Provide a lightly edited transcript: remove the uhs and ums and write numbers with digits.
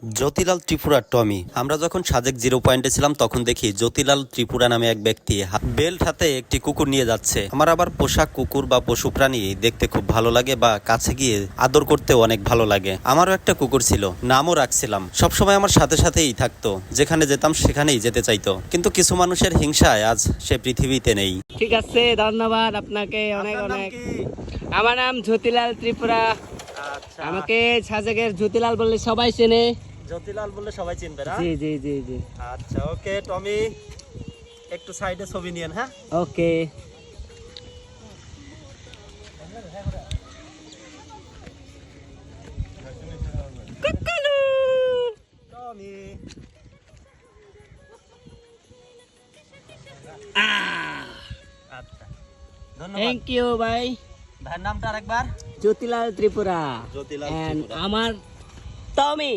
জ্যোতিলাল ত্রিপুরার টমি। আমরা যখন সাজেক 0 পয়েন্টে ছিলাম তখন দেখি জ্যোতিলাল ত্রিপুরা নামে এক ব্যক্তি বেল্ট হাতে একটি কুকুর নিয়ে যাচ্ছে। আমার আবার পোষা কুকুর বা পশু প্রাণী দেখতে খুব ভালো লাগে বা কাছে গিয়ে আদর করতে অনেক ভালো লাগে। আমারও একটা কুকুর ছিল, নামও রাখছিলাম। সবসময় আমার সাথে সাথেই থাকতো, যেখানে যেতাম সেখানেই যেতে চাইতো। কিন্তু কিছু মানুষের হিংসায় আজ সে পৃথিবীতে নেই। ঠিক আছে, ধন্যবাদ আপনাকে অনেক অনেক। আমার নাম জ্যোতিলাল ত্রিপুরা। আচ্ছা, আমাকে সাজেকের জ্যোতিলাল বললে সবাই চেনে। জ্যোতিলাল বললে সবাই চিনবে না? জি জি জি জি। আচ্ছা, ওকে টমি, একটু সাইডে ছবি নিয়েন। হ্যাঁ, ওকে। টমি। আচ্ছা, ধন্যবাদ। থ্যাংক ইউ ভাই। ভাইয়ের নামটা আরেকবার? জ্যোতিলাল ত্রিপুরা। জ্যোতিলাল And ত্রিপুরা। আমার টমি।